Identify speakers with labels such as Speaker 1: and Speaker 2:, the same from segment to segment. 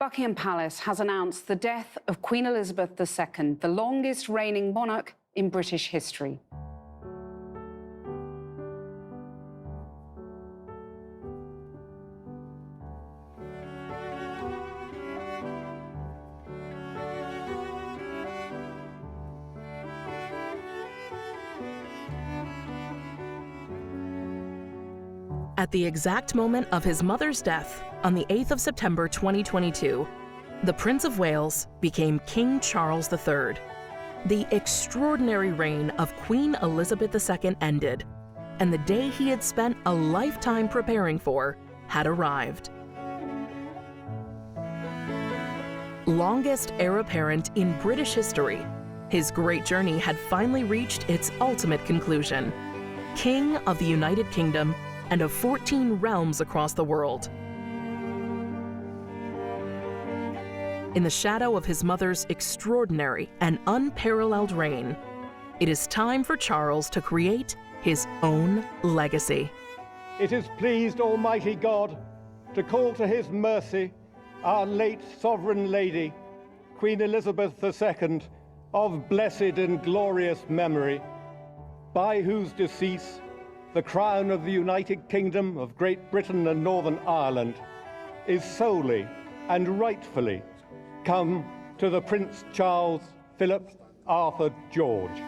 Speaker 1: Buckingham Palace has announced the death of Queen Elizabeth II, the longest reigning monarch in British history.
Speaker 2: At the exact moment of his mother's death, on the 8th of September 2022, the Prince of Wales became King Charles III. The extraordinary reign of Queen Elizabeth II ended, and the day he had spent a lifetime preparing for had arrived. Longest heir apparent in British history, his great journey had finally reached its ultimate conclusion. King of the United Kingdom and of 14 realms across the world. In the shadow of his mother's extraordinary and unparalleled reign, it is time for Charles to create his own legacy.
Speaker 3: It has pleased Almighty God to call to his mercy our late sovereign lady, Queen Elizabeth II, of blessed and glorious memory, by whose decease the crown of the United Kingdom of Great Britain and Northern Ireland is solely and rightfully come to the Prince Charles Philip Arthur George.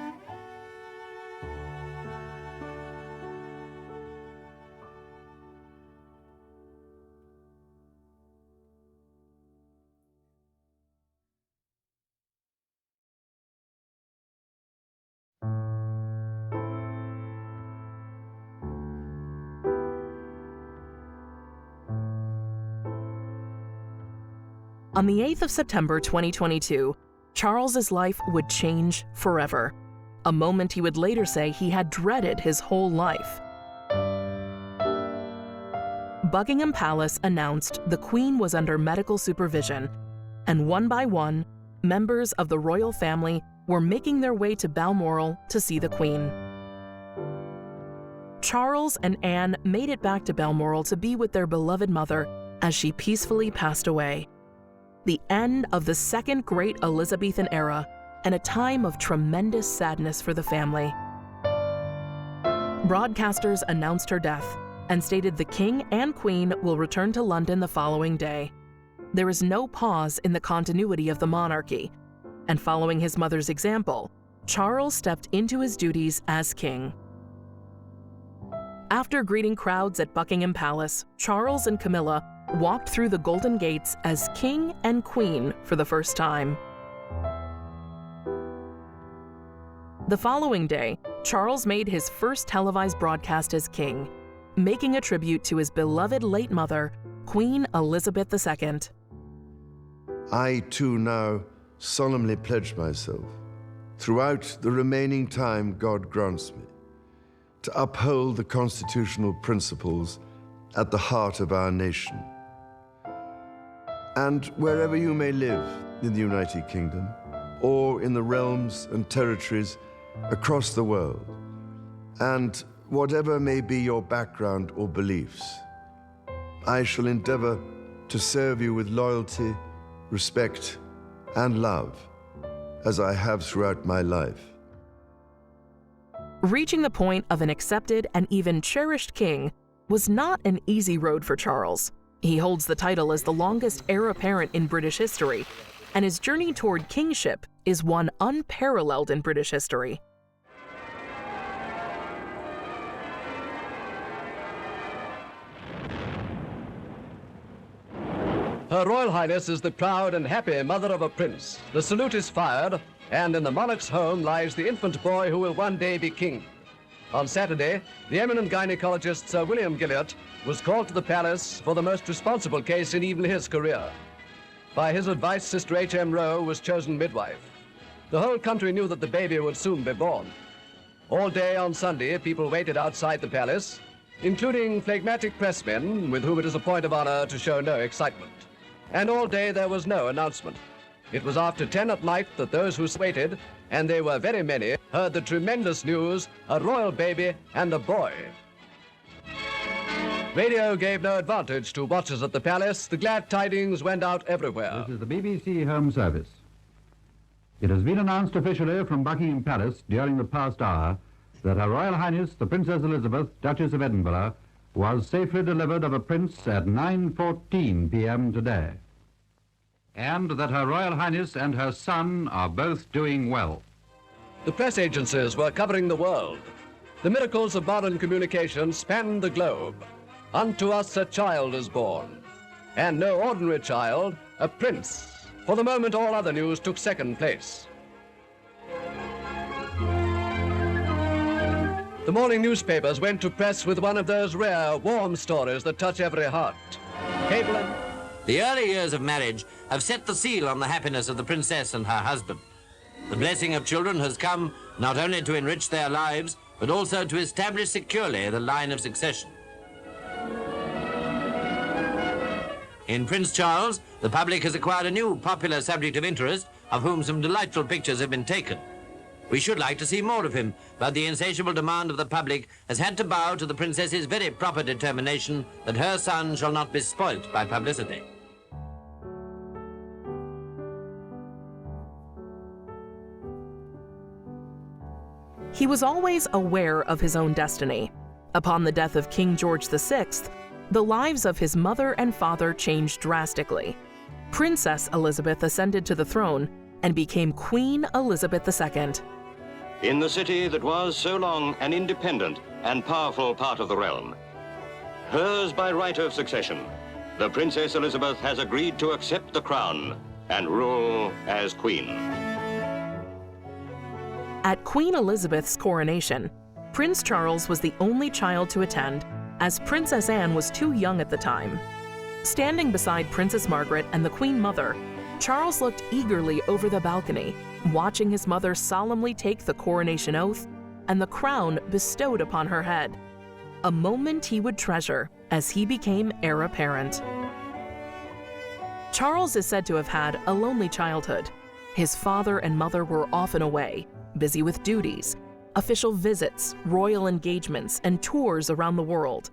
Speaker 2: On the 8th of September 2022, Charles's life would change forever, a moment he would later say he had dreaded his whole life. Buckingham Palace announced the Queen was under medical supervision, and one by one, members of the royal family were making their way to Balmoral to see the Queen. Charles and Anne made it back to Balmoral to be with their beloved mother as she peacefully passed away. The end of the second great Elizabethan era and a time of tremendous sadness for the family. Broadcasters announced her death and stated the King and Queen will return to London the following day. There is no pause in the continuity of the monarchy, and following his mother's example, Charles stepped into his duties as king. After greeting crowds at Buckingham Palace, Charles and Camilla walked through the Golden Gates as King and Queen for the first time. The following day, Charles made his first televised broadcast as king, making a tribute to his beloved late mother, Queen Elizabeth II.
Speaker 4: I too now solemnly pledge myself, throughout the remaining time God grants me, to uphold the constitutional principles at the heart of our nation. And wherever you may live in the United Kingdom, or in the realms and territories across the world, and whatever may be your background or beliefs, I shall endeavor to serve you with loyalty, respect, and love, as I have throughout my life.
Speaker 2: Reaching the point of an accepted and even cherished king was not an easy road for Charles. He holds the title as the longest heir apparent in British history, and his journey toward kingship is one unparalleled in British history.
Speaker 5: Her Royal Highness is the proud and happy mother of a prince. The salute is fired, and in the monarch's home lies the infant boy who will one day be king. On Saturday, the eminent gynecologist Sir William Gilliot was called to the palace for the most responsible case in even his career. By his advice, Sister H.M. Rowe was chosen midwife. The whole country knew that the baby would soon be born. All day on Sunday, people waited outside the palace, including phlegmatic pressmen with whom it is a point of honor to show no excitement. And all day there was no announcement. It was after 10 at night that those who waited, and they were very many, heard the tremendous news, a royal baby and a boy. Radio gave no advantage to watchers at the palace. The glad tidings went out everywhere.
Speaker 6: This is the BBC Home Service. It has been announced officially from Buckingham Palace during the past hour that Her Royal Highness the Princess Elizabeth, Duchess of Edinburgh, was safely delivered of a prince at 9:14 p.m. today, and that Her Royal Highness and her son are both doing well.
Speaker 5: The press agencies were covering the world. The miracles of modern communication spanned the globe. Unto us a child is born, and no ordinary child, a prince. For the moment, all other news took second place. The morning newspapers went to press with one of those rare, warm stories that touch every heart. Cable and...
Speaker 7: The early years of marriage have set the seal on the happiness of the princess and her husband. The blessing of children has come not only to enrich their lives, but also to establish securely the line of succession. In Prince Charles, the public has acquired a new popular subject of interest, of whom some delightful pictures have been taken. We should like to see more of him, but the insatiable demand of the public has had to bow to the princess's very proper determination that her son shall not be spoilt by publicity.
Speaker 2: He was always aware of his own destiny. Upon the death of King George VI, the lives of his mother and father changed drastically. Princess Elizabeth ascended to the throne and became Queen Elizabeth II.
Speaker 8: In the city that was so long an independent and powerful part of the realm, hers by right of succession, the Princess Elizabeth has agreed to accept the crown and rule as queen.
Speaker 2: At Queen Elizabeth's coronation, Prince Charles was the only child to attend, as Princess Anne was too young at the time. Standing beside Princess Margaret and the Queen Mother, Charles looked eagerly over the balcony, watching his mother solemnly take the coronation oath and the crown bestowed upon her head, a moment he would treasure as he became heir apparent. Charles is said to have had a lonely childhood. His father and mother were often away, busy with duties, official visits, royal engagements, and tours around the world.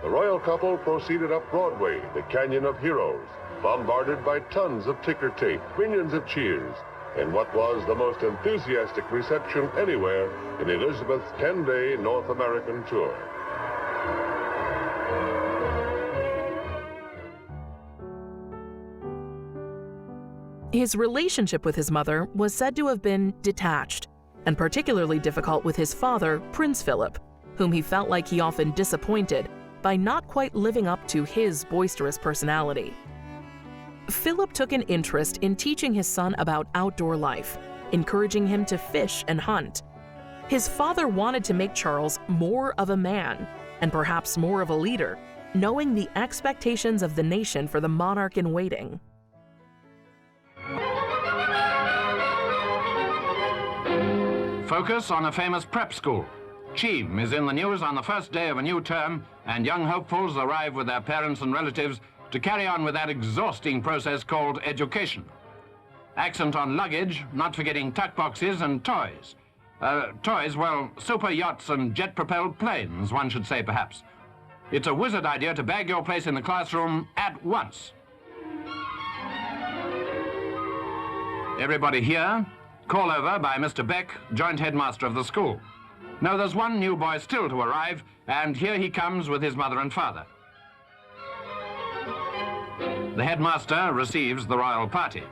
Speaker 9: The royal couple proceeded up Broadway, the Canyon of Heroes, bombarded by tons of ticker tape, millions of cheers, in what was the most enthusiastic reception anywhere in Elizabeth's 10-day North American tour.
Speaker 2: His relationship with his mother was said to have been detached, and particularly difficult with his father, Prince Philip, whom he felt like he often disappointed by not quite living up to his boisterous personality. Philip took an interest in teaching his son about outdoor life, encouraging him to fish and hunt. His father wanted to make Charles more of a man, and perhaps more of a leader, knowing the expectations of the nation for the monarch in waiting.
Speaker 6: Focus on a famous prep school. Cheam is in the news on the first day of a new term, and young hopefuls arrive with their parents and relatives to carry on with that exhausting process called education. Accent on luggage, not forgetting tuck boxes and toys. Toys, well, super yachts and jet-propelled planes, one should say perhaps. It's a wizard idea to bag your place in the classroom at once. Everybody here? Call over by Mr. Beck, joint headmaster of the school. No, there's one new boy still to arrive, and here he comes with his mother and father. The headmaster receives the royal party.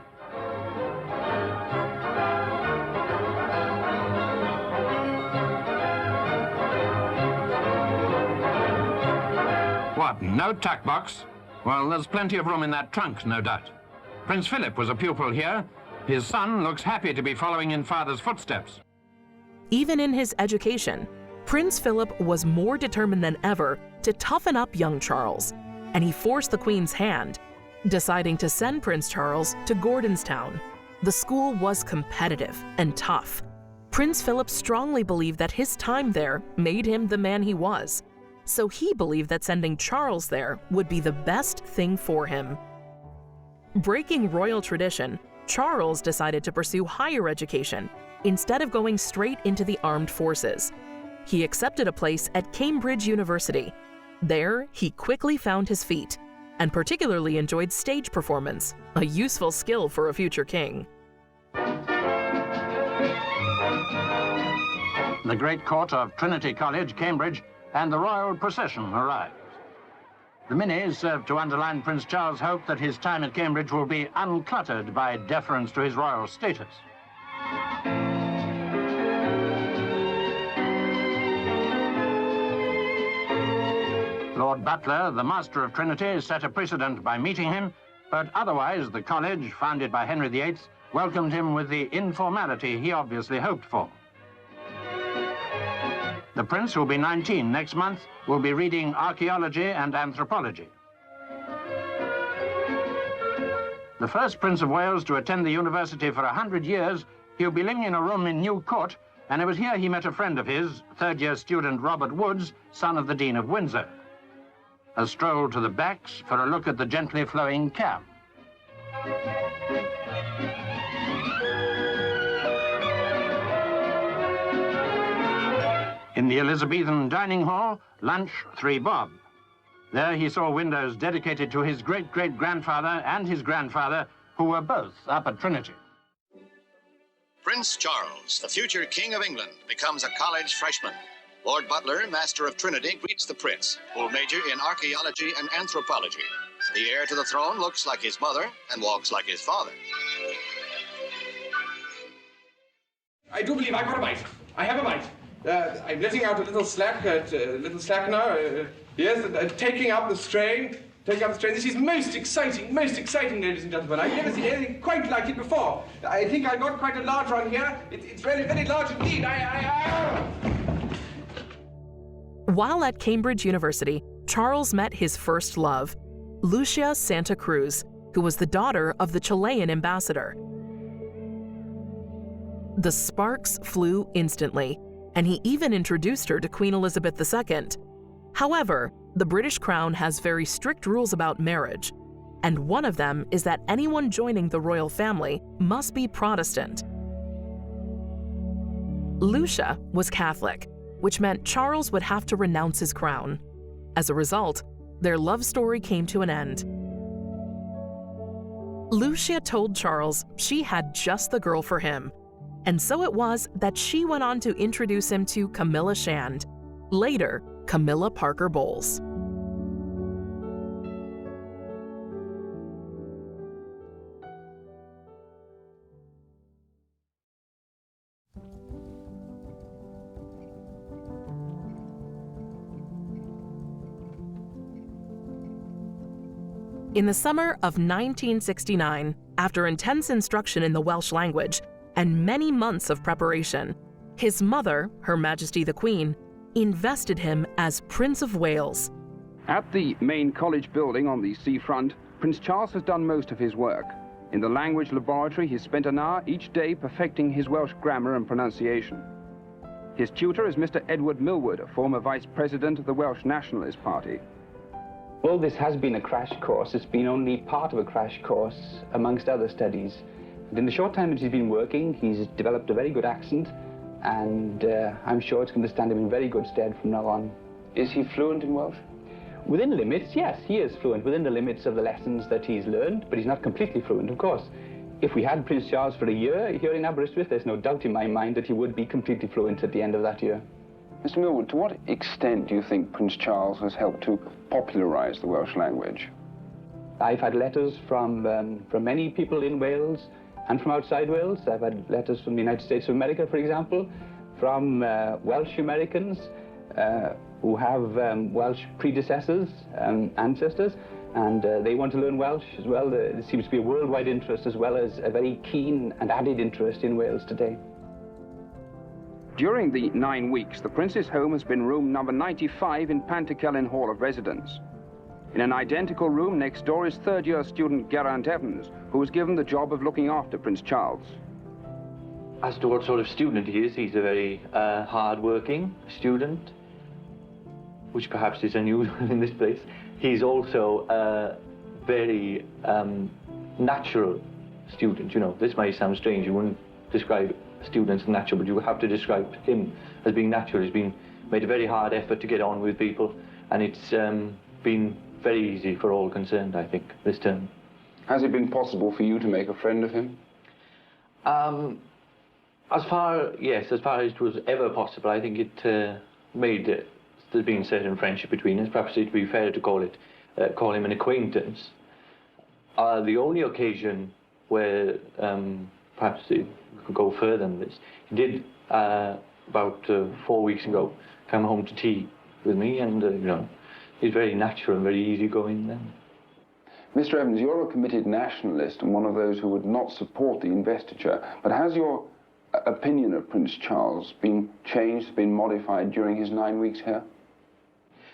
Speaker 6: What, no tuck box? Well, there's plenty of room in that trunk, no doubt. Prince Philip was a pupil here. His son looks happy to be following in father's footsteps.
Speaker 2: Even in his education, Prince Philip was more determined than ever to toughen up young Charles, and he forced the Queen's hand, deciding to send Prince Charles to Gordonstown. The school was competitive and tough. Prince Philip strongly believed that his time there made him the man he was, so he believed that sending Charles there would be the best thing for him. Breaking royal tradition, Charles decided to pursue higher education instead of going straight into the armed forces. He accepted a place at Cambridge University There, he quickly found his feet and particularly enjoyed stage performance, a useful skill for a future king.
Speaker 6: The great court of Trinity College, Cambridge, and the royal procession arrived. The minis served to underline Prince Charles' hope that his time at Cambridge will be uncluttered by deference to his royal status. Lord Butler, the master of Trinity, set a precedent by meeting him, but otherwise the college, founded by Henry VIII, welcomed him with the informality he obviously hoped for. The prince, who'll be 19 next month, will be reading archaeology and anthropology. The first Prince of Wales to attend the university for 100 years, he'll be living in a room in New Court, and it was here he met a friend of his, third-year student Robert Woods, son of the Dean of Windsor. A stroll to the backs for a look at the gently flowing Cam. In the Elizabethan dining hall, lunch 3 bob. There he saw windows dedicated to his great-great-grandfather and his grandfather, who were both up at Trinity.
Speaker 10: Prince Charles, the future King of England, becomes a college freshman. Lord Butler, Master of Trinity, greets the Prince, who will major in archaeology and anthropology. The heir to the throne looks like his mother and walks like his father.
Speaker 11: I do believe I've got a bite. I have a bite. I'm letting out a little slack now. Yes, taking up the strain. This is most exciting, ladies and gentlemen. I've never seen anything quite like it before. I think I got quite a large one here. It's very, very large indeed.
Speaker 2: While at Cambridge University, Charles met his first love, Lucia Santa Cruz, who was the daughter of the Chilean ambassador. The sparks flew instantly, and he even introduced her to Queen Elizabeth II. However, the British Crown has very strict rules about marriage, and one of them is that anyone joining the royal family must be Protestant. Lucia was Catholic, which meant Charles would have to renounce his crown. As a result, their love story came to an end. Lucia told Charles she had just the girl for him, and so it was that she went on to introduce him to Camilla Shand, later Camilla Parker Bowles. In the summer of 1969, after intense instruction in the Welsh language and many months of preparation, his mother, Her Majesty the Queen, invested him as Prince of Wales.
Speaker 12: At the main college building on the seafront, Prince Charles has done most of his work. In the language laboratory, he spent an hour each day perfecting his Welsh grammar and pronunciation. His tutor is Mr. Edward Millward, a former vice president of the Welsh Nationalist Party.
Speaker 13: Well, this has been a crash course. It's been only part of a crash course amongst other studies. And in the short time that he's been working, he's developed a very good accent, and I'm sure it's going to stand him in very good stead from now on.
Speaker 12: Is he fluent in Welsh?
Speaker 13: Within limits, yes, he is fluent within the limits of the lessons that he's learned, but he's not completely fluent, of course. If we had Prince Charles for a year here in Aberystwyth, there's no doubt in my mind that he would be completely fluent at the end of that year.
Speaker 12: Mr. Millward, to what extent do you think Prince Charles has helped to popularise the Welsh language?
Speaker 13: I've had letters from many people in Wales and from outside Wales. I've had letters from the United States of America, for example, from Welsh Americans who have Welsh predecessors, ancestors, and they want to learn Welsh as well. There seems to be a worldwide interest as well as a very keen and added interest in Wales today.
Speaker 12: During the 9 weeks, the Prince's home has been room number 95 in Pantycelyn Hall of Residence. In an identical room next door is third-year student Geraint Evans, who was given the job of looking after Prince Charles.
Speaker 14: As to what sort of student he is, he's a very hard-working student, which perhaps is unusual in this place. He's also a very natural student. You know, this might sound strange. You wouldn't describe students as natural, but you would have to describe him as being natural. He's been made a very hard effort to get on with people, and it's been very easy for all concerned, I think, this term.
Speaker 12: Has it been possible for you to make a friend of him?
Speaker 14: As far as it was ever possible, I think it made there's been certain friendship between us. Perhaps it'd be fair to call him an acquaintance. The only occasion where perhaps it could go further than this, he did about 4 weeks ago come home to tea with me, and you know, he's very natural and very easygoing then.
Speaker 12: Mr. Evans, you're a committed nationalist and one of those who would not support the investiture, but has your opinion of Prince Charles been changed, been modified during his 9 weeks here?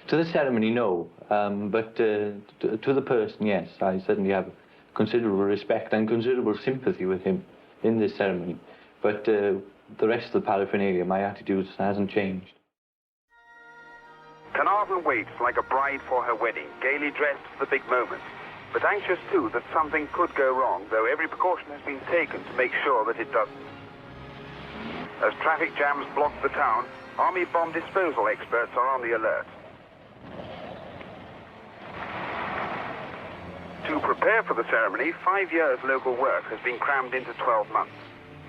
Speaker 14: To the ceremony, no, but to the person, yes. I certainly have considerable respect and considerable sympathy with him in this ceremony, but the rest of the paraphernalia, my attitude hasn't changed.
Speaker 15: Carnarvon waits like a bride for her wedding, gaily dressed for the big moment, but anxious too that something could go wrong, though every precaution has been taken to make sure that it doesn't. As traffic jams block the town, army bomb disposal experts are on the alert. To prepare for the ceremony, 5 years local work has been crammed into 12 months.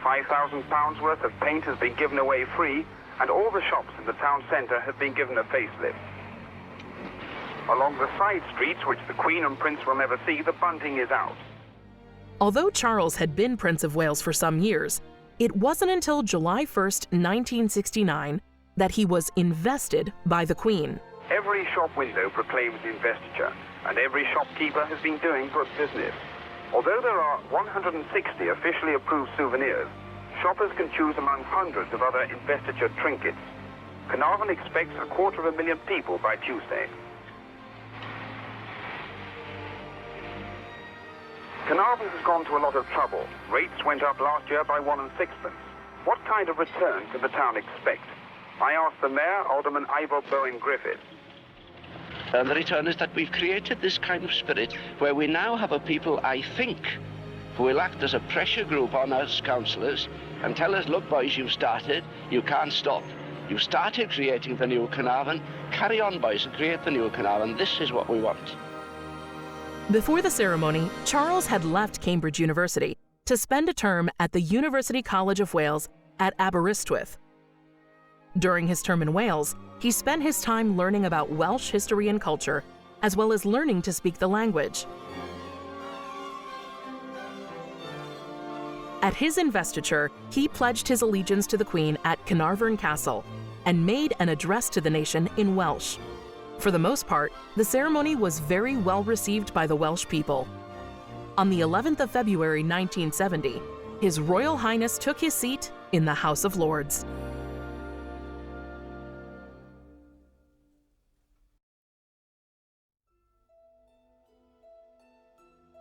Speaker 15: £5,000 worth of paint has been given away free, and all the shops in the town centre have been given a facelift. Along the side streets, which the Queen and Prince will never see, the bunting is out.
Speaker 2: Although Charles had been Prince of Wales for some years, it wasn't until July 1st, 1969, that he was invested by the Queen.
Speaker 15: Every shop window proclaims the investiture, and every shopkeeper has been doing good business. Although there are 160 officially approved souvenirs, shoppers can choose among hundreds of other investiture trinkets. Carnarvon expects 250,000 people by Tuesday. Carnarvon has gone to a lot of trouble. Rates went up last year by 1 6/6. What kind of return can the town expect? I asked the mayor, Alderman Ivor Bowen Griffith.
Speaker 16: And the return is that we've created this kind of spirit where we now have a people, I think, who will act as a pressure group on us councillors and tell us, look boys, you've started, you can't stop. You've started creating the new Carnarvon, carry on boys and create the new Carnarvon, this is what we want.
Speaker 2: Before the ceremony, Charles had left Cambridge University to spend a term at the University College of Wales at Aberystwyth. During his term in Wales, he spent his time learning about Welsh history and culture, as well as learning to speak the language. At his investiture, he pledged his allegiance to the Queen at Carnarvon Castle and made an address to the nation in Welsh. For the most part, the ceremony was very well received by the Welsh people. On the 11th of February 1970, His Royal Highness took his seat in the House of Lords.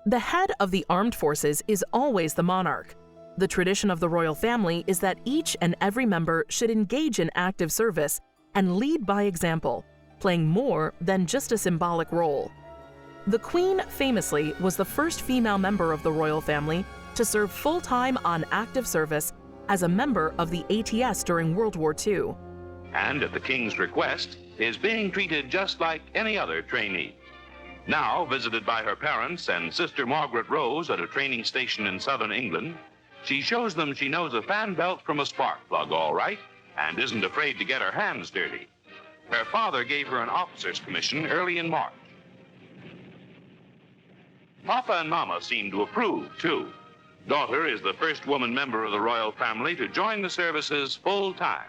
Speaker 2: The head of the armed forces is always the monarch. The tradition of the royal family is that each and every member should engage in active service and lead by example, playing more than just a symbolic role. The Queen, famously, was the first female member of the royal family to serve full-time on active service as a member of the ATS during World War II.
Speaker 17: And at the King's request, is being treated just like any other trainee. Now, visited by her parents and sister Margaret Rose at a training station in southern England, she shows them she knows a fan belt from a spark plug all right and isn't afraid to get her hands dirty. Her father gave her an officer's commission early in March. Papa and Mama seem to approve, too. Daughter is the first woman member of the royal family to join the services full-time.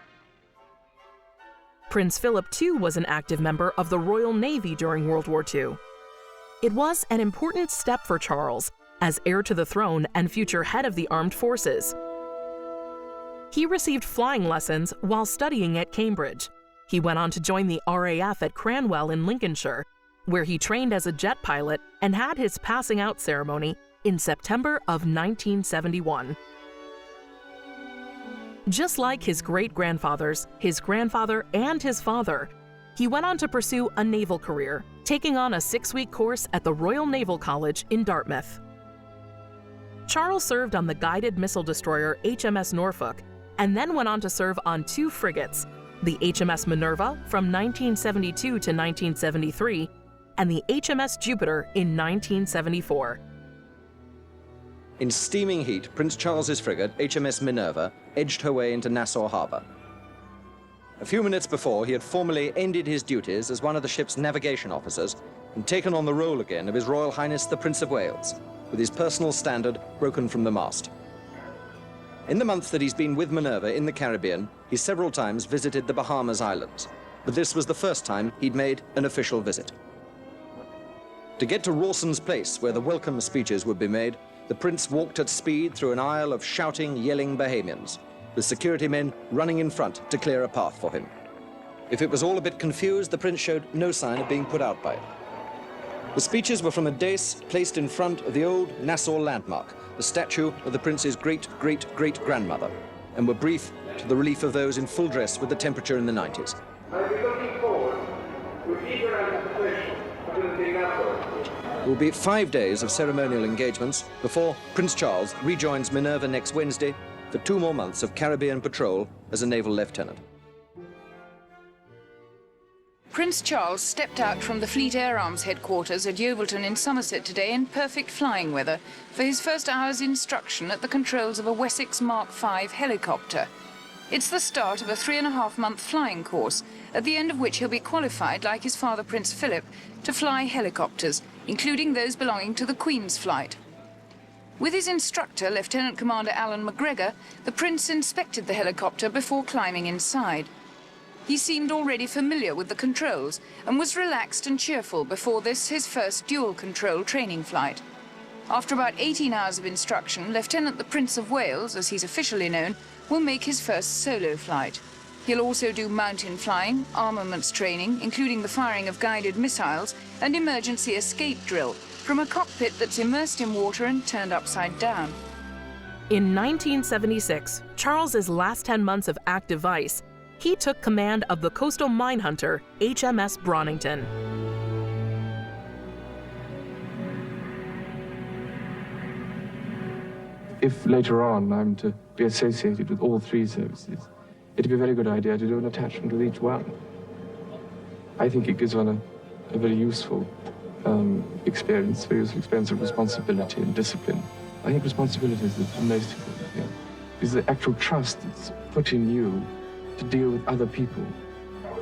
Speaker 2: Prince Philip, too, was an active member of the Royal Navy during World War II. It was an important step for Charles as heir to the throne and future head of the armed forces. He received flying lessons while studying at Cambridge. He went on to join the RAF at Cranwell in Lincolnshire, where he trained as a jet pilot and had his passing out ceremony in September of 1971. Just like his great-grandfathers, his grandfather, and his father, he went on to pursue a naval career, taking on a 6-week course at the Royal Naval College in Dartmouth. Charles served on the guided missile destroyer HMS Norfolk and then went on to serve on 2 frigates, the HMS Minerva from 1972 to 1973, and the HMS Jupiter in 1974.
Speaker 18: In steaming heat, Prince Charles's frigate, HMS Minerva, edged her way into Nassau Harbor. A few minutes before, he had formally ended his duties as one of the ship's navigation officers and taken on the role again of His Royal Highness the Prince of Wales, with his personal standard broken from the mast. In the month that he's been with Minerva in the Caribbean, he several times visited the Bahamas Islands, but this was the first time he'd made an official visit. To get to Rawson's Place, where the welcome speeches would be made, the prince walked at speed through an aisle of shouting, yelling Bahamians, with security men running in front to clear a path for him. If it was all a bit confused, the prince showed no sign of being put out by it. The speeches were from a dais placed in front of the old Nassau landmark, the statue of the prince's great-great-great-grandmother, and were brief to the relief of those in full dress with the temperature in the 90s.
Speaker 11: I've been looking forward with eager anticipation to visiting Nassau.
Speaker 18: There will be 5 days of ceremonial engagements before Prince Charles rejoins Minerva next Wednesday for 2 more months of Caribbean patrol as a naval lieutenant.
Speaker 19: Prince Charles stepped out from the Fleet Air Arms headquarters at Yeovilton in Somerset today in perfect flying weather for his first hour's instruction at the controls of a Wessex Mark V helicopter. It's the start of a 3.5-month flying course, at the end of which he'll be qualified, like his father Prince Philip, to fly helicopters, including those belonging to the Queen's flight. With his instructor, Lieutenant Commander Alan McGregor, the Prince inspected the helicopter before climbing inside. He seemed already familiar with the controls and was relaxed and cheerful before this, his first dual-control training flight. After about 18 hours of instruction, Lieutenant the Prince of Wales, as he's officially known, will make his first solo flight. He'll also do mountain flying, armaments training, including the firing of guided missiles, and emergency escape drill from a cockpit that's immersed in water and turned upside down.
Speaker 2: In 1976, Charles's last 10 months of active vice, he took command of the coastal minehunter HMS Bronington.
Speaker 12: If later on I'm to be associated with all 3 services, it'd be a very good idea to do an attachment with each one. I think it gives one a very useful experience of responsibility and discipline. I think responsibility is the most important thing. It's the actual trust that's put in you to deal with other people,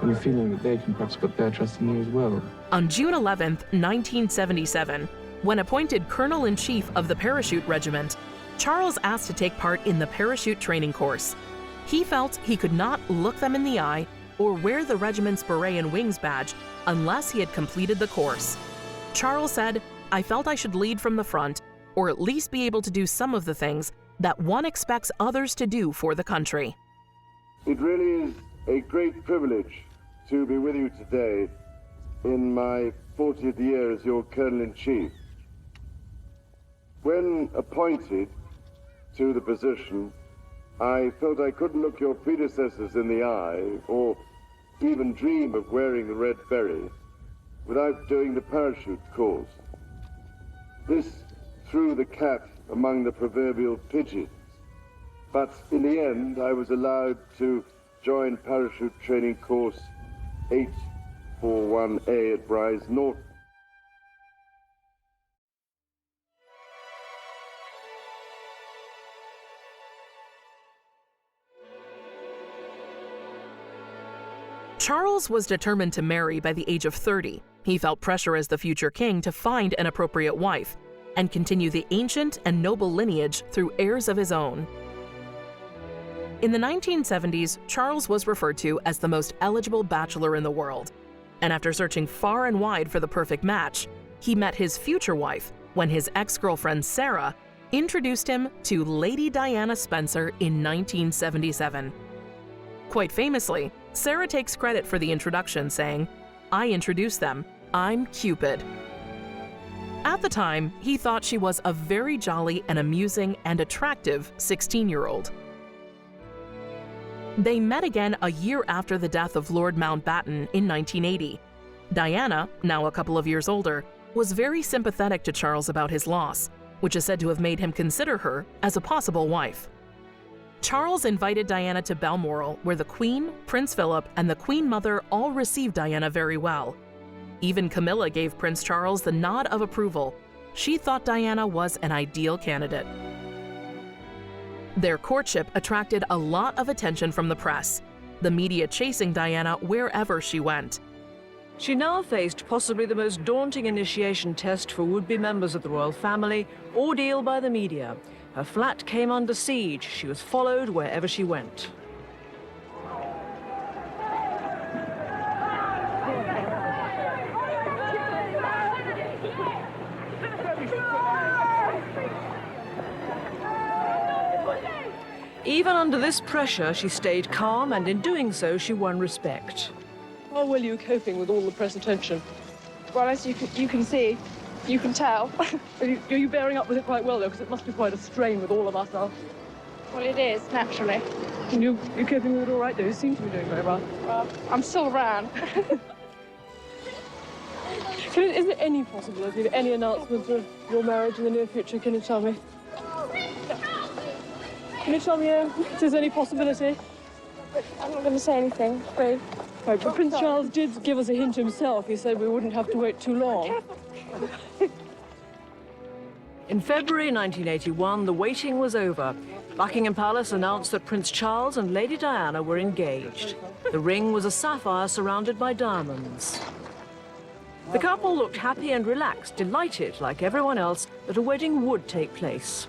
Speaker 12: and you're feeling that they can perhaps put their trust in you as well.
Speaker 2: On June 11, 1977, when appointed Colonel-in-Chief of the Parachute Regiment, Charles asked to take part in the parachute training course. He felt he could not look them in the eye or wear the regiment's beret and wings badge unless he had completed the course. Charles said, "I felt I should lead from the front, or at least be able to do some of the things that one expects others to do for the country."
Speaker 9: It really is a great privilege to be with you today in my 40th year as your Colonel-in-Chief. When appointed to the position, I felt I couldn't look your predecessors in the eye or even dream of wearing the red beret without doing the parachute course. This threw the cat among the proverbial pigeons. But in the end, I was allowed to join parachute training course 841A at Bryce Norton.
Speaker 2: Charles was determined to marry by the age of 30. He felt pressure as the future king to find an appropriate wife and continue the ancient and noble lineage through heirs of his own. In the 1970s, Charles was referred to as the most eligible bachelor in the world, and after searching far and wide for the perfect match, he met his future wife when his ex-girlfriend Sarah introduced him to Lady Diana Spencer in 1977. Quite famously, Sarah takes credit for the introduction, saying, "I introduced them. I'm Cupid." At the time, he thought she was a very jolly and amusing and attractive 16-year-old. They met again a year after the death of Lord Mountbatten in 1980. Diana, now a couple of years older, was very sympathetic to Charles about his loss, which is said to have made him consider her as a possible wife. Charles invited Diana to Balmoral, where the Queen, Prince Philip, and the Queen Mother all received Diana very well. Even Camilla gave Prince Charles the nod of approval. She thought Diana was an ideal candidate. Their courtship attracted a lot of attention from the press, the media chasing Diana wherever she went.
Speaker 20: She now faced possibly the most daunting initiation test for would-be members of the royal family, ordeal by the media. Her flat came under siege. She was followed wherever she went. Even under this pressure, she stayed calm, and in doing so, she won respect. How well are you coping with all the press attention?
Speaker 21: Well, as you can see, you can tell.
Speaker 20: Are you bearing up with it quite well, though? Because it must be quite a strain with all of us now.
Speaker 21: Well, it is, naturally.
Speaker 20: And you're coping with it all right, though? You seem to be doing very well.
Speaker 21: Well, I'm still around.
Speaker 20: Is there any possibility of any announcement of your marriage in the near future? Can you tell me? Can you tell me if there's any possibility?
Speaker 21: I'm not going to say anything, afraid.
Speaker 20: Right, but Prince Charles did give us a hint himself. He said we wouldn't have to wait too long. In February 1981, the waiting was over. Buckingham Palace announced that Prince Charles and Lady Diana were engaged. The ring was a sapphire surrounded by diamonds. The couple looked happy and relaxed, delighted, like everyone else, that a wedding would take place.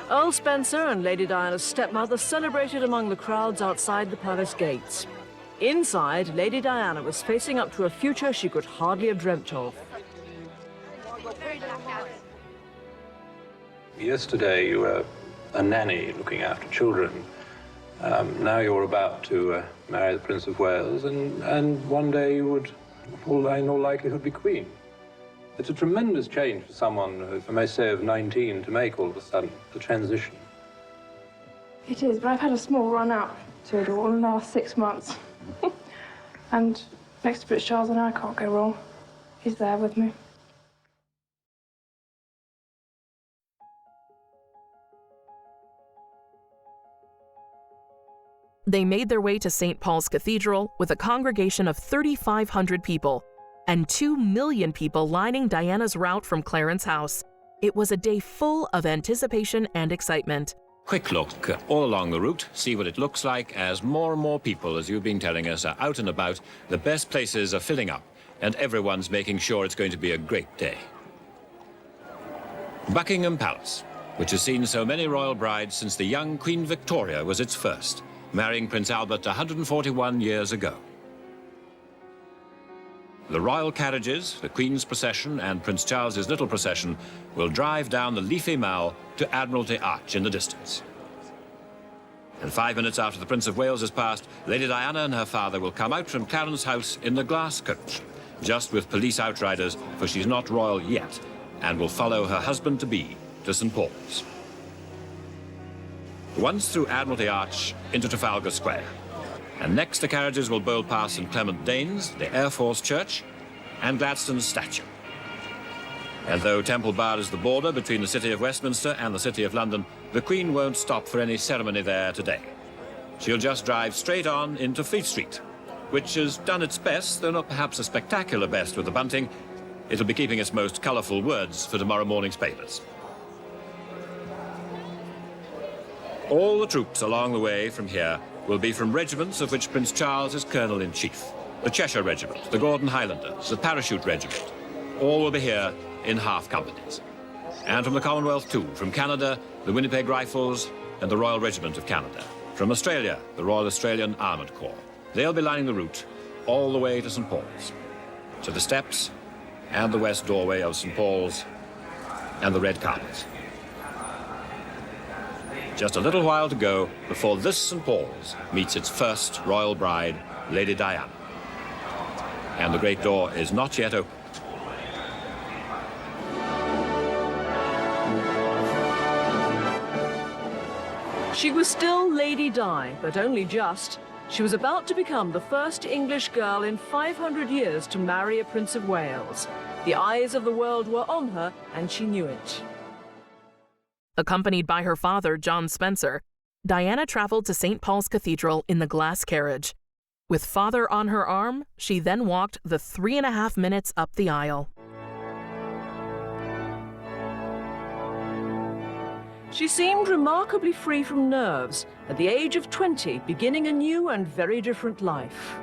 Speaker 20: Earl Spencer and Lady Diana's stepmother celebrated among the crowds outside the palace gates. Inside, Lady Diana was facing up to a future she could hardly have dreamt of.
Speaker 22: Yesterday you were a nanny looking after children. Now you're about to marry the Prince of Wales, and one day you would, in all likelihood, be Queen. It's a tremendous change for someone, if I may say, of 19 to make all of a sudden, the transition.
Speaker 21: It is, but I've had a small run out to it all in the last 6 months. And next to Prince Charles and I can't go wrong. He's there with me.
Speaker 2: They made their way to St. Paul's Cathedral with a congregation of 3,500 people and 2 million people lining Diana's route from Clarence House. It was a day full of anticipation and excitement.
Speaker 6: Quick look all along the route, see what it looks like as more and more people, as you've been telling us, are out and about. The best places are filling up, and everyone's making sure it's going to be a great day. Buckingham Palace, which has seen so many royal brides since the young Queen Victoria was its first, marrying Prince Albert 141 years ago. The royal carriages, the Queen's procession, and Prince Charles's little procession will drive down the leafy Mall to Admiralty Arch in the distance. And 5 minutes after the Prince of Wales has passed, Lady Diana and her father will come out from Clarence House in the glass coach, just with police outriders, for she's not royal yet, and will follow her husband-to-be to St. Paul's. Once through Admiralty Arch into Trafalgar Square. And next the carriages will bowl past St. Clement Danes, the Air Force Church, and Gladstone's statue. And though Temple Bar is the border between the City of Westminster and the City of London, the Queen won't stop for any ceremony there today. She'll just drive straight on into Fleet Street, which has done its best, though not perhaps a spectacular best with the bunting. It'll be keeping its most colourful words for tomorrow morning's papers. All the troops along the way from here will be from regiments of which Prince Charles is Colonel-in-Chief. The Cheshire Regiment, the Gordon Highlanders, the Parachute Regiment. All will be here in half companies. And from the Commonwealth too, from Canada, the Winnipeg Rifles and the Royal Regiment of Canada. From Australia, the Royal Australian Armoured Corps. They'll be lining the route all the way to St. Paul's, to the steps and the west doorway of St. Paul's and the red carpet. Just a little while to go before this St. Paul's meets its first royal bride, Lady Diana. And the great door is not yet open.
Speaker 20: She was still Lady Di, but only just. She was about to become the first English girl in 500 years to marry a Prince of Wales. The eyes of the world were on her, and she knew it.
Speaker 2: Accompanied by her father, John Spencer, Diana traveled to St. Paul's Cathedral in the glass carriage. With father on her arm, she then walked the 3.5 minutes up the aisle.
Speaker 20: She seemed remarkably free from nerves, at the age of 20, beginning a new and very different life.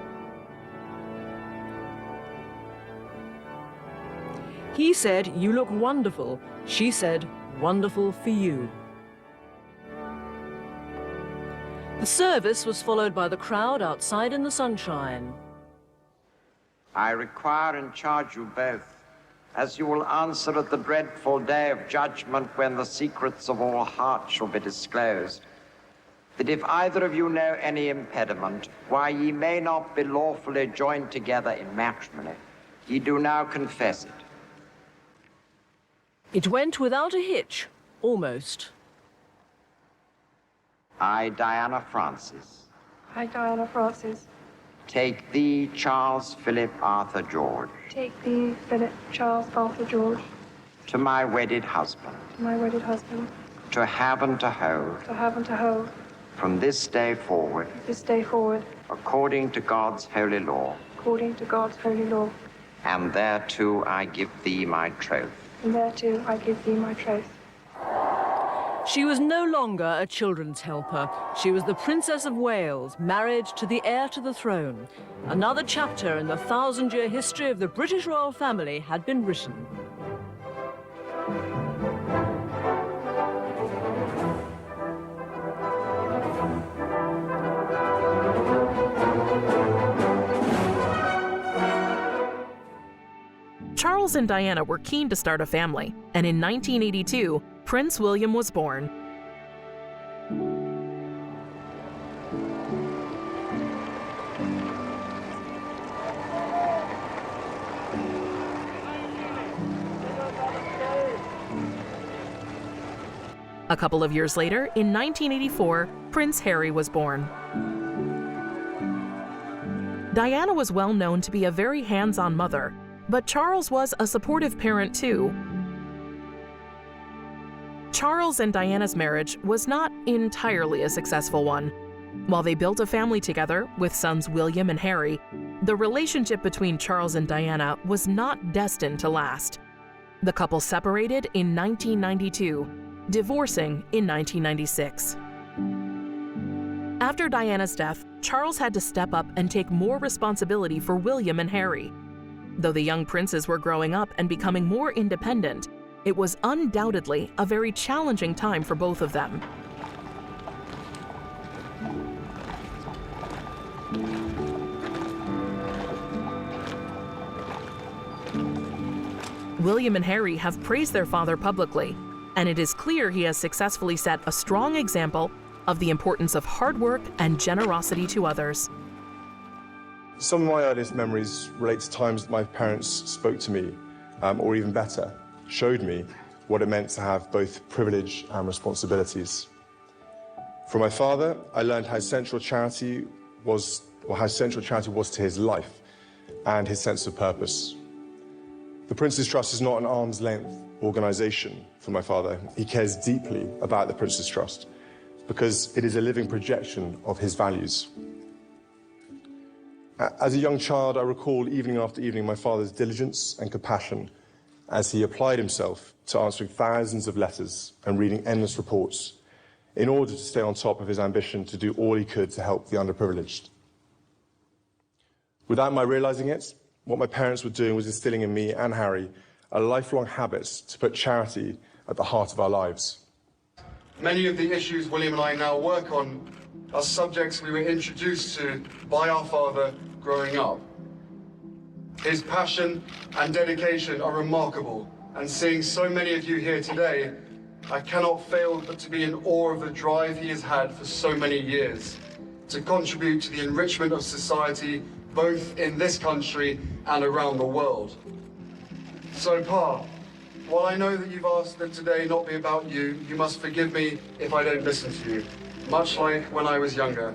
Speaker 20: He said, "You look wonderful." She said, "Wonderful for you." The service was followed by the crowd outside in the sunshine.
Speaker 1: I require and charge you both, as you will answer at the dreadful day of judgment when the secrets of all hearts shall be disclosed, that if either of you know any impediment why ye may not be lawfully joined together in matrimony, ye do now confess it.
Speaker 20: It went without a hitch, almost.
Speaker 1: I, Diana Francis,
Speaker 21: I, Diana Francis,
Speaker 1: take thee, Charles Philip Arthur George,
Speaker 21: take thee, Philip Charles Arthur George,
Speaker 1: to my wedded husband,
Speaker 21: to my wedded husband,
Speaker 1: to have and to hold,
Speaker 21: to have and to hold,
Speaker 1: from this day forward, according to God's holy law,
Speaker 21: according to God's holy law,
Speaker 1: and thereto I give thee my troth.
Speaker 21: And thereto I give thee my troth.
Speaker 20: She was no longer a children's helper. She was the Princess of Wales, married to the heir to the throne. Another chapter in the 1,000-year history of the British royal family had been written.
Speaker 2: Charles and Diana were keen to start a family, and in 1982, Prince William was born. A couple of years later, in 1984, Prince Harry was born. Diana was well known to be a very hands-on mother, but Charles was a supportive parent too. Charles and Diana's marriage was not entirely a successful one. While they built a family together with sons William and Harry, the relationship between Charles and Diana was not destined to last. The couple separated in 1992, divorcing in 1996. After Diana's death, Charles had to step up and take more responsibility for William and Harry. Though the young princes were growing up and becoming more independent, it was undoubtedly a very challenging time for both of them. William and Harry have praised their father publicly, and it is clear he has successfully set a strong example of the importance of hard work and generosity to others.
Speaker 3: Some of my earliest memories relate to times that my parents spoke to me, or even better, showed me what it meant to have both privilege and responsibilities. From my father, I learned how central charity was to his life and his sense of purpose. The Prince's Trust is not an arm's length organisation for my father. He cares deeply about the Prince's Trust because it is a living projection of his values. As a young child, I recall evening after evening my father's diligence and compassion as he applied himself to answering thousands of letters and reading endless reports in order to stay on top of his ambition to do all he could to help the underprivileged. Without my realising it, what my parents were doing was instilling in me and Harry a lifelong habit to put charity at the heart of our lives.
Speaker 23: Many of the issues William and I now work on are subjects we were introduced to by our father growing up. His passion and dedication are remarkable, and seeing so many of you here today, I cannot fail but to be in awe of the drive he has had for so many years to contribute to the enrichment of society both in this country and around the world. So, Pa, while I know that you've asked that today not be about you, you must forgive me if I don't listen to you, much like when I was younger.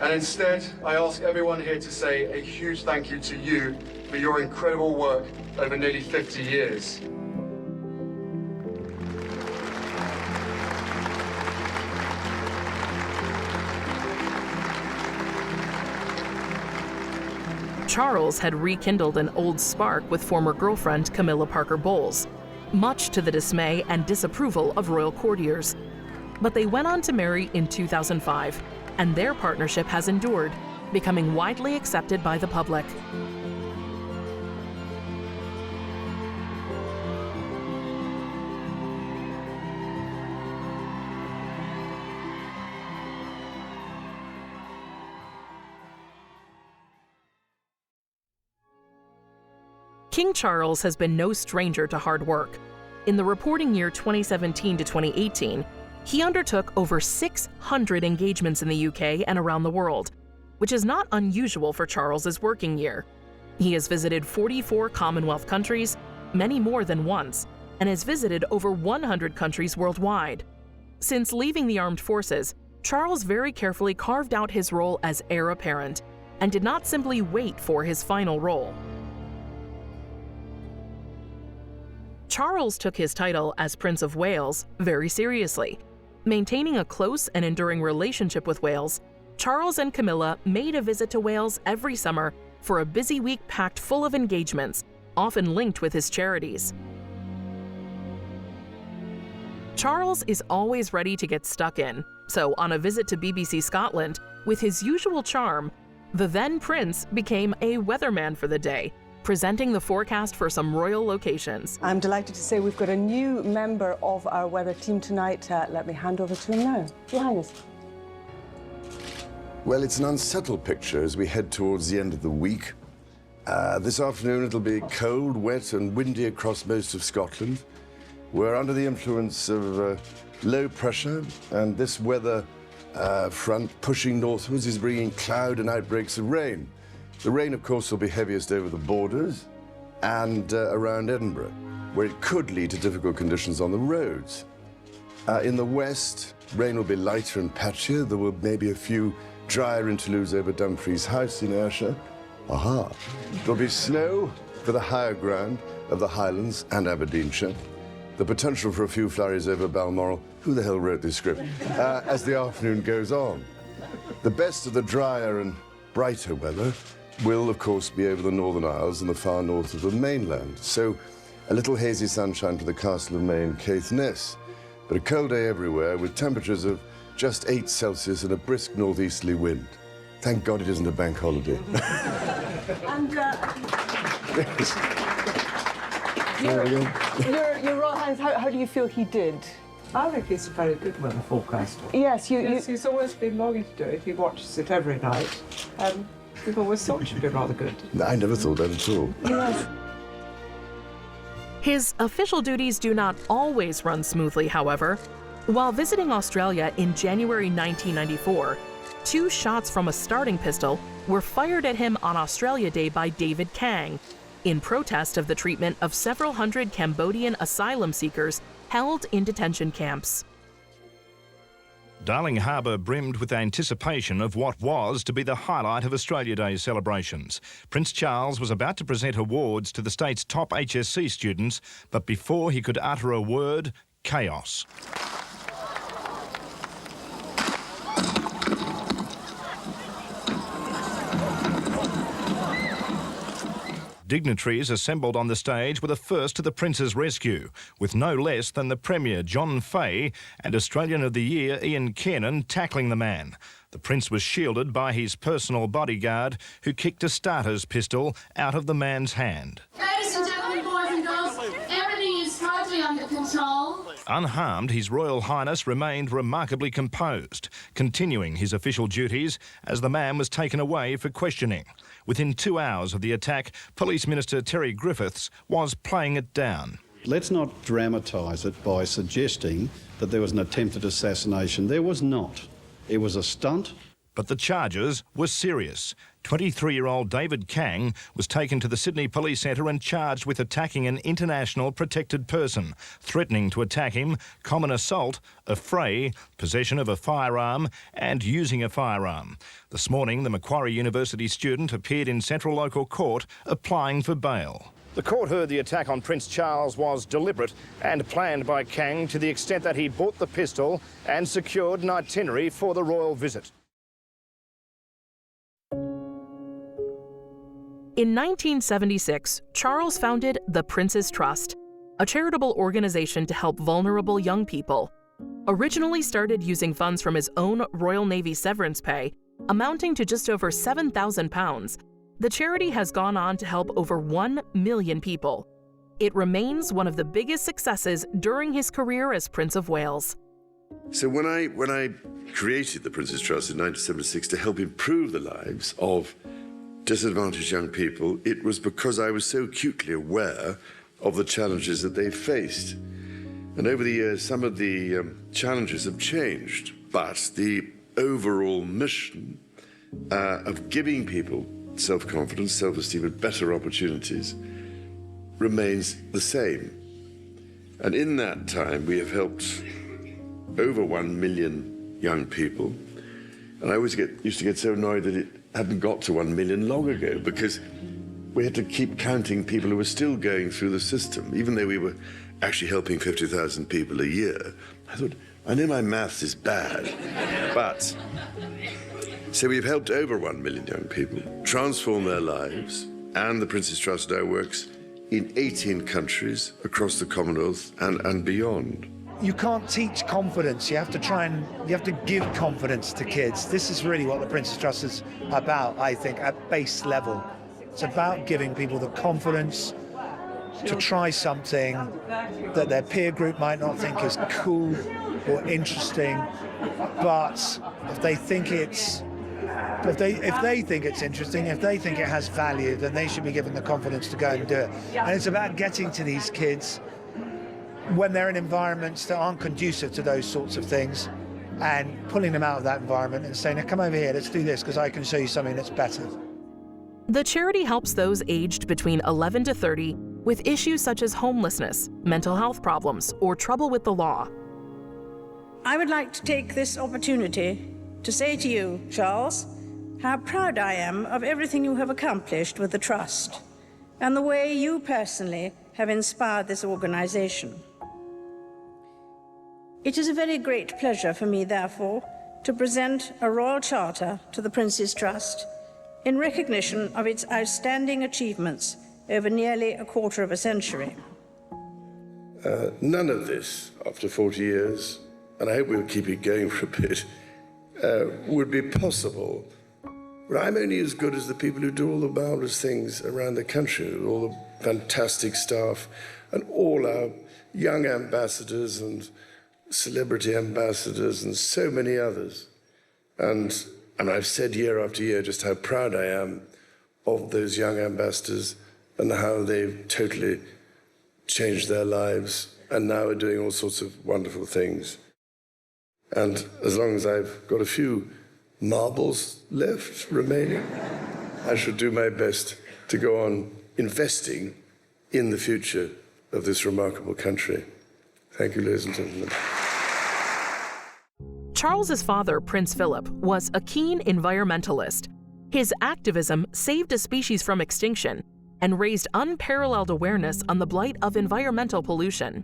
Speaker 23: And instead, I ask everyone here to say a huge thank you to you for your incredible work over nearly 50 years.
Speaker 2: Charles had rekindled an old spark with former girlfriend Camilla Parker Bowles, much to the dismay and disapproval of royal courtiers. But they went on to marry in 2005, and their partnership has endured, becoming widely accepted by the public. King Charles has been no stranger to hard work. In the reporting year 2017 to 2018, he undertook over 600 engagements in the UK and around the world, which is not unusual for Charles's working year. He has visited 44 Commonwealth countries, many more than once, and has visited over 100 countries worldwide. Since leaving the armed forces, Charles very carefully carved out his role as heir apparent and did not simply wait for his final role. Charles took his title as Prince of Wales very seriously. Maintaining a close and enduring relationship with Wales, Charles and Camilla made a visit to Wales every summer for a busy week packed full of engagements, often linked with his charities. Charles is always ready to get stuck in, so on a visit to BBC Scotland, with his usual charm, the then Prince became a weatherman for the day, presenting the forecast for some royal locations.
Speaker 4: I'm delighted to say we've got a new member of our weather team tonight. Let me hand over to him now. Your Highness.
Speaker 5: Well, it's an unsettled picture as we head towards the end of the week. This afternoon it'll be cold, wet and windy across most of Scotland. We're under the influence of low pressure, and this weather front pushing northwards is bringing cloud and outbreaks of rain. The rain, of course, will be heaviest over the borders and around Edinburgh, where it could lead to difficult conditions on the roads. In the west, rain will be lighter and patchier. There will maybe a few drier interludes over Dumfries House in Ayrshire. Aha! There'll be snow for the higher ground of the Highlands and Aberdeenshire. The potential for a few flurries over Balmoral. Who the hell wrote this script? As the afternoon goes on. The best of the drier and brighter weather will, of course, be over the Northern Isles and the far north of the mainland. So a little hazy sunshine to the Castle of May and Caithness, but a cold day everywhere with temperatures of just 8 Celsius and a brisk northeasterly wind. Thank God it isn't a bank holiday.
Speaker 4: And your Royal Highness, how do you feel he did?
Speaker 7: I think he's a very good weather forecaster.
Speaker 4: Yes,
Speaker 7: he's always been longing to do it. He watches it every night. We've always thought she'd be rather good.
Speaker 5: I never thought that at all.
Speaker 4: Yes.
Speaker 2: His official duties do not always run smoothly, however. While visiting Australia in January 1994, 2 shots from a starting pistol were fired at him on Australia Day by David Kang, in protest of the treatment of several hundred Cambodian asylum seekers held in detention camps.
Speaker 24: Darling Harbour brimmed with anticipation of what was to be the highlight of Australia Day celebrations. Prince Charles was about to present awards to the state's top HSC students, but before he could utter a word, chaos. Dignitaries assembled on the stage were the first to the Prince's rescue, with no less than the Premier, John Fay, and Australian of the Year, Ian Kiernan, tackling the man. The Prince was shielded by his personal bodyguard, who kicked a starter's pistol out of the man's hand.
Speaker 25: Ladies and gentlemen, boys and girls, everything is totally under control.
Speaker 24: Unharmed, His Royal Highness remained remarkably composed, continuing his official duties as the man was taken away for questioning. Within 2 hours of the attack, Police Minister Terry Griffiths was playing it down.
Speaker 26: Let's not dramatise it by suggesting that there was an attempted assassination. There was not. It was a stunt.
Speaker 24: But the charges were serious. 23-year-old David Kang was taken to the Sydney Police Centre and charged with attacking an international protected person, threatening to attack him, common assault, affray, possession of a firearm and using a firearm. This morning, the Macquarie University student appeared in Central Local Court applying for bail. The court heard the attack on Prince Charles was deliberate and planned by Kang to the extent that he bought the pistol and secured an itinerary for the royal visit.
Speaker 2: In 1976, Charles founded the Prince's Trust, a charitable organization to help vulnerable young people. Originally started using funds from his own Royal Navy severance pay, amounting to just over £7,000, the charity has gone on to help over 1 million people. It remains one of the biggest successes during his career as Prince of Wales.
Speaker 5: So when I created the Prince's Trust in 1976 to help improve the lives of disadvantaged young people, it was because I was so acutely aware of the challenges that they faced. And over the years, some of the challenges have changed, but the overall mission of giving people self-confidence, self-esteem, and better opportunities remains the same. And in that time, we have helped over 1 million young people. And I always used to get so annoyed that it hadn't got to 1 million long ago, because we had to keep counting people who were still going through the system, even though we were actually helping 50,000 people a year. I thought, I know my maths is bad, but... So we've helped over 1 million young people transform their lives, and the Prince's Trust now works in 18 countries across the Commonwealth and beyond.
Speaker 8: You can't teach confidence. You have to give confidence to kids. This is really what the Prince's Trust is about, I think, at base level. It's about giving people the confidence to try something that their peer group might not think is cool or interesting, but if they think it's interesting, if they think it has value, then they should be given the confidence to go and do it. And it's about getting to these kids when they're in environments that aren't conducive to those sorts of things, and pulling them out of that environment and saying, now, come over here, let's do this, because I can show you something that's better.
Speaker 2: The charity helps those aged between 11 to 30 with issues such as homelessness, mental health problems, or trouble with the law.
Speaker 10: I would like to take this opportunity to say to you, Charles, how proud I am of everything you have accomplished with the Trust and the way you personally have inspired this organization. It is a very great pleasure for me, therefore, to present a Royal Charter to the Prince's Trust in recognition of its outstanding achievements over nearly a quarter of a century.
Speaker 5: None of this, after 40 years, and I hope we'll keep it going for a bit, would be possible. But I'm only as good as the people who do all the marvelous things around the country, all the fantastic staff, and all our young ambassadors and celebrity ambassadors and so many others. And I've said year after year just how proud I am of those young ambassadors and how they've totally changed their lives and now are doing all sorts of wonderful things. And as long as I've got a few marbles left remaining, I shall do my best to go on investing in the future of this remarkable country. Thank you, ladies and gentlemen.
Speaker 2: Charles's father, Prince Philip, was a keen environmentalist. His activism saved a species from extinction and raised unparalleled awareness on the blight of environmental pollution.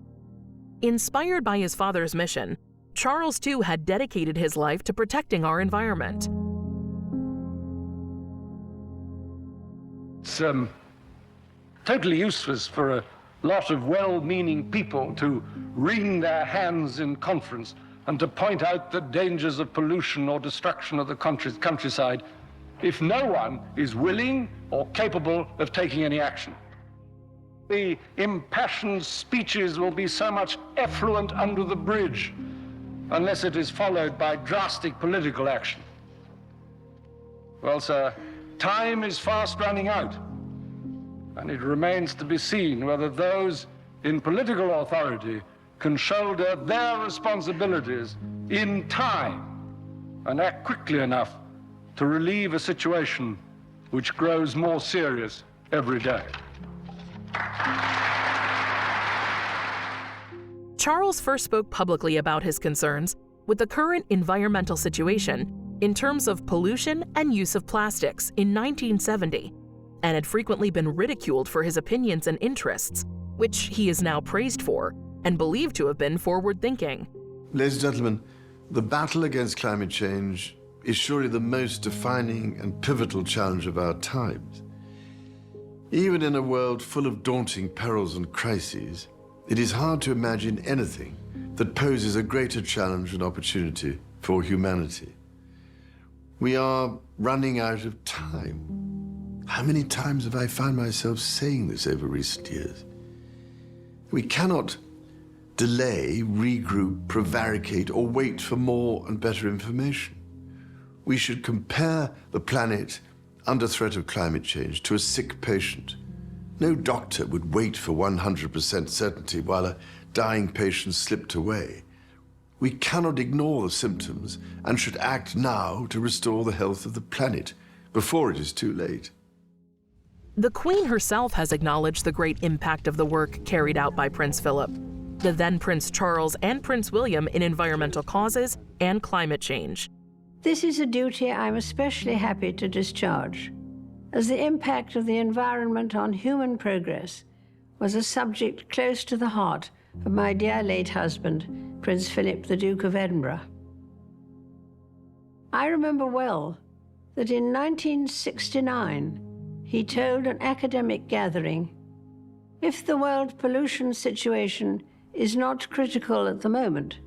Speaker 2: Inspired by his father's mission, Charles too had dedicated his life to protecting our environment.
Speaker 13: It's totally useless for a lot of well-meaning people to wring their hands in conference and to point out the dangers of pollution or destruction of the countryside if no one is willing or capable of taking any action. The impassioned speeches will be so much effluent under the bridge unless it is followed by drastic political action. Well, sir, time is fast running out, and it remains to be seen whether those in political authority can shoulder their responsibilities in time and act quickly enough to relieve a situation which grows more serious every day.
Speaker 2: Charles first spoke publicly about his concerns with the current environmental situation in terms of pollution and use of plastics in 1970, and had frequently been ridiculed for his opinions and interests, which he is now praised for and believed to have been forward-thinking.
Speaker 5: Ladies and gentlemen, the battle against climate change is surely the most defining and pivotal challenge of our times. Even in a world full of daunting perils and crises, it is hard to imagine anything that poses a greater challenge and opportunity for humanity. We are running out of time. How many times have I found myself saying this over recent years? We cannot delay, regroup, prevaricate, or wait for more and better information. We should compare the planet under threat of climate change to a sick patient. No doctor would wait for 100% certainty while a dying patient slipped away. We cannot ignore the symptoms and should act now to restore the health of the planet before it is too late.
Speaker 2: The Queen herself has acknowledged the great impact of the work carried out by Prince Philip, the then Prince Charles and Prince William in environmental causes and climate change.
Speaker 11: This is a duty I'm especially happy to discharge, as the impact of the environment on human progress was a subject close to the heart of my dear late husband, Prince Philip, the Duke of Edinburgh. I remember well that in 1969, he told an academic gathering, "If the world pollution situation is not critical at the moment,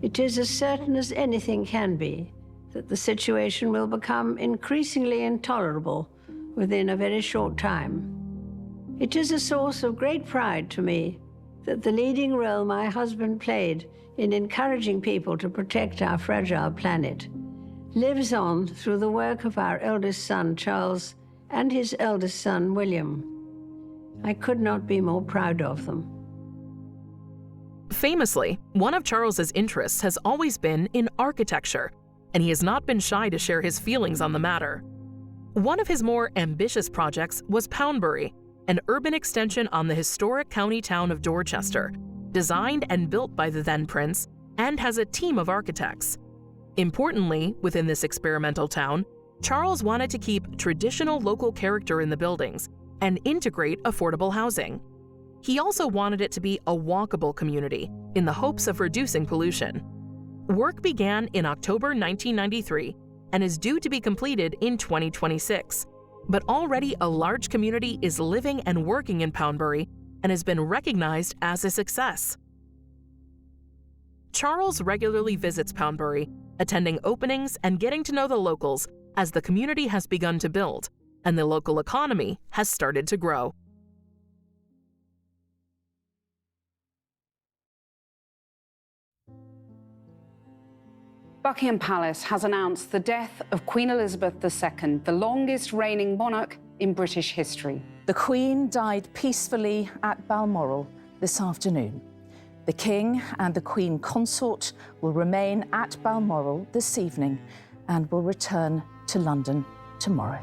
Speaker 11: it is as certain as anything can be that the situation will become increasingly intolerable within a very short time. It is a source of great pride to me that the leading role my husband played in encouraging people to protect our fragile planet lives on through the work of our eldest son, Charles, and his eldest son, William. I could not be more proud of them."
Speaker 2: Famously, one of Charles's interests has always been in architecture, and he has not been shy to share his feelings on the matter. One of his more ambitious projects was Poundbury, an urban extension on the historic county town of Dorchester, designed and built by the then prince, and has a team of architects. Importantly, within this experimental town, Charles wanted to keep traditional local character in the buildings and integrate affordable housing. He also wanted it to be a walkable community in the hopes of reducing pollution. Work began in October 1993 and is due to be completed in 2026, but already a large community is living and working in Poundbury and has been recognized as a success. Charles regularly visits Poundbury, attending openings and getting to know the locals as the community has begun to build and the local economy has started to grow.
Speaker 14: Buckingham Palace has announced the death of Queen Elizabeth II, the longest reigning monarch in British history.
Speaker 15: The Queen died peacefully at Balmoral this afternoon. The King and the Queen Consort will remain at Balmoral this evening and will return to London tomorrow.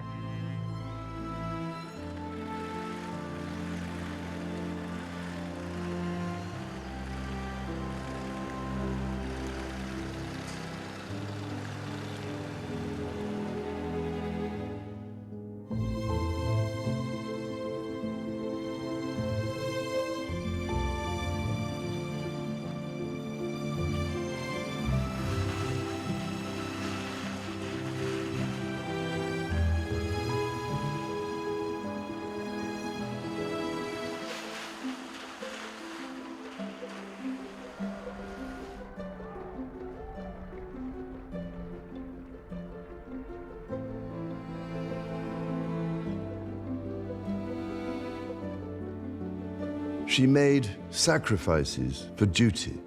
Speaker 5: She made sacrifices for duty.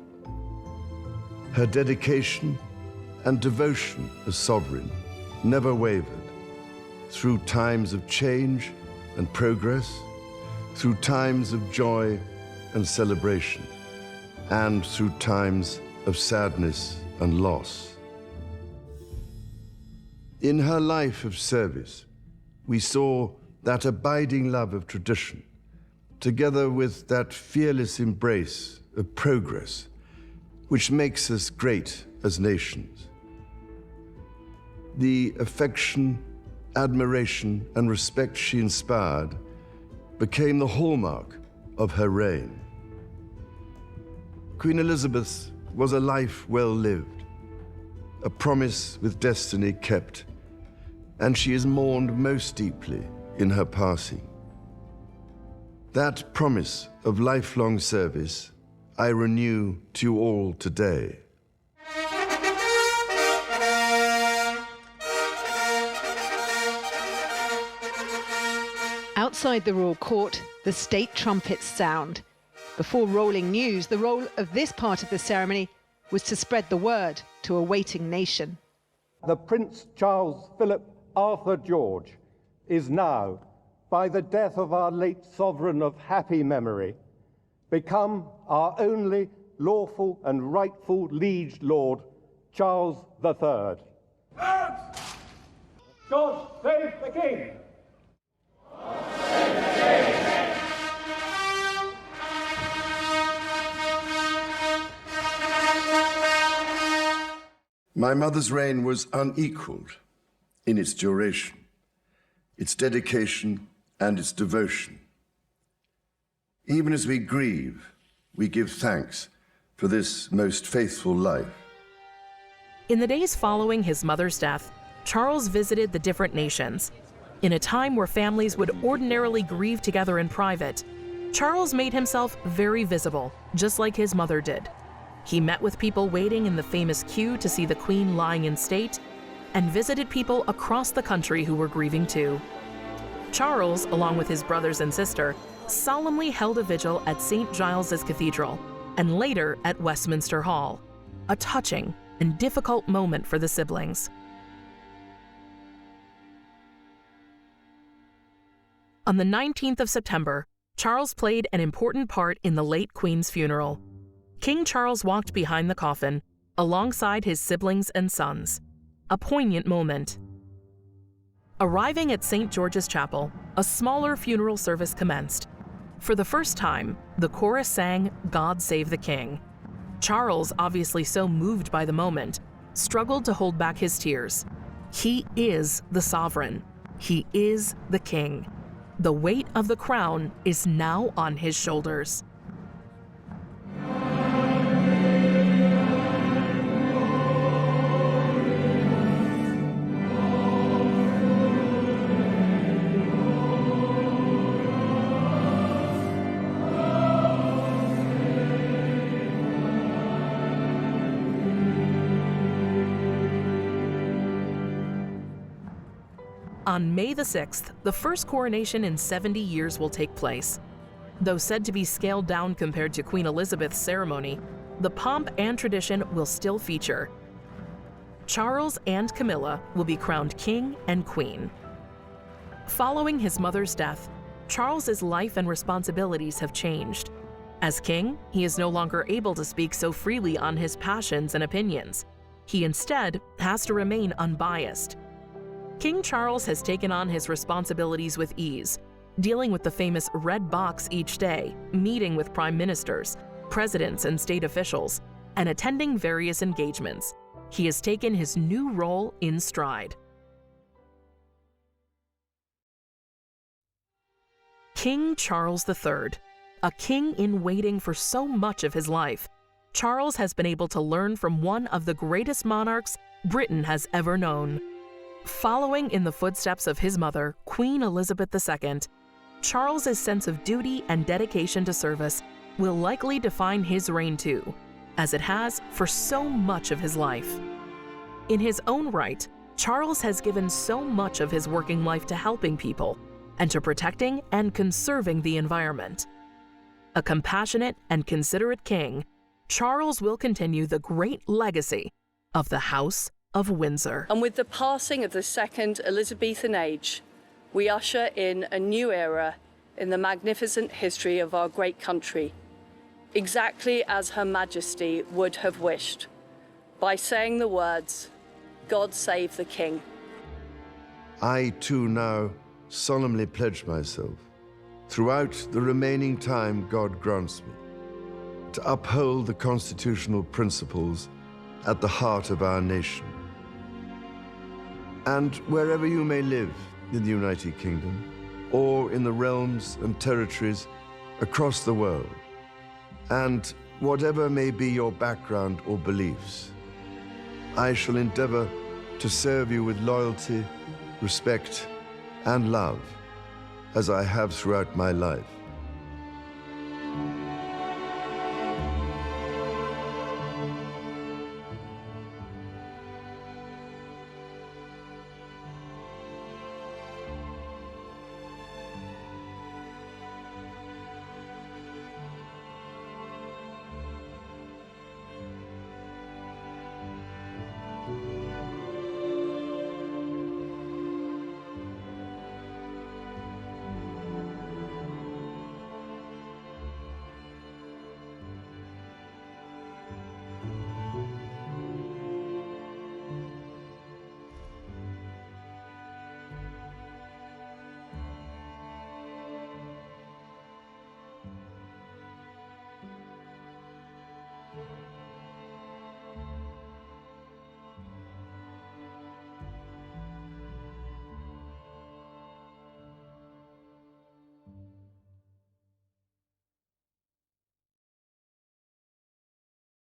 Speaker 5: Her dedication and devotion as sovereign never wavered through times of change and progress, through times of joy and celebration, and through times of sadness and loss. In her life of service, we saw that abiding love of tradition, together with that fearless embrace of progress, which makes us great as nations. The affection, admiration, and respect she inspired became the hallmark of her reign. Queen Elizabeth was a life well lived, a promise with destiny kept, and she is mourned most deeply in her passing. That promise of lifelong service I renew to you all today.
Speaker 9: Outside the royal court, the state trumpets sound. Before rolling news, the role of this part of the ceremony was to spread the word to a waiting nation.
Speaker 12: The Prince Charles Philip Arthur George is now, by the death of our late sovereign of happy memory, become our only lawful and rightful liege lord, Charles III. God save the King!
Speaker 5: My mother's reign was unequaled in its duration, its dedication, and its devotion. Even as we grieve, we give thanks for this most faithful life.
Speaker 2: In the days following his mother's death, Charles visited the different nations. In a time where families would ordinarily grieve together in private, Charles made himself very visible, just like his mother did. He met with people waiting in the famous queue to see the Queen lying in state, and visited people across the country who were grieving too. Charles, along with his brothers and sister, solemnly held a vigil at St. Giles's Cathedral, and later at Westminster Hall, a touching and difficult moment for the siblings. On the 19th of September, Charles played an important part in the late Queen's funeral. King Charles walked behind the coffin, alongside his siblings and sons. A poignant moment. Arriving at St. George's Chapel, a smaller funeral service commenced. For the first time, the chorus sang "God Save the King." Charles, obviously so moved by the moment, struggled to hold back his tears. He is the sovereign. He is the king. The weight of the crown is now on his shoulders. On May the 6th, the first coronation in 70 years will take place. Though said to be scaled down compared to Queen Elizabeth's ceremony, the pomp and tradition will still feature. Charles and Camilla will be crowned king and queen. Following his mother's death, Charles's life and responsibilities have changed. As king, he is no longer able to speak so freely on his passions and opinions. He instead has to remain unbiased. King Charles has taken on his responsibilities with ease, dealing with the famous red box each day, meeting with prime ministers, presidents, and state officials, and attending various engagements. He has taken his new role in stride. King Charles III, a king in waiting for so much of his life, Charles has been able to learn from one of the greatest monarchs Britain has ever known. Following in the footsteps of his mother, Queen Elizabeth II, Charles's sense of duty and dedication to service will likely define his reign too, as it has for so much of his life. In his own right, Charles has given so much of his working life to helping people and to protecting and conserving the environment. A compassionate and considerate king, Charles will continue the great legacy of the House of Windsor.
Speaker 16: And with the passing of the Second Elizabethan Age, we usher in a new era in the magnificent history of our great country, exactly as Her Majesty would have wished, by saying the words, "God save the King."
Speaker 5: I too now solemnly pledge myself, throughout the remaining time God grants me, to uphold the constitutional principles at the heart of our nation. And wherever you may live in the United Kingdom, or in the realms and territories across the world, and whatever may be your background or beliefs, I shall endeavor to serve you with loyalty, respect, and love, as I have throughout my life.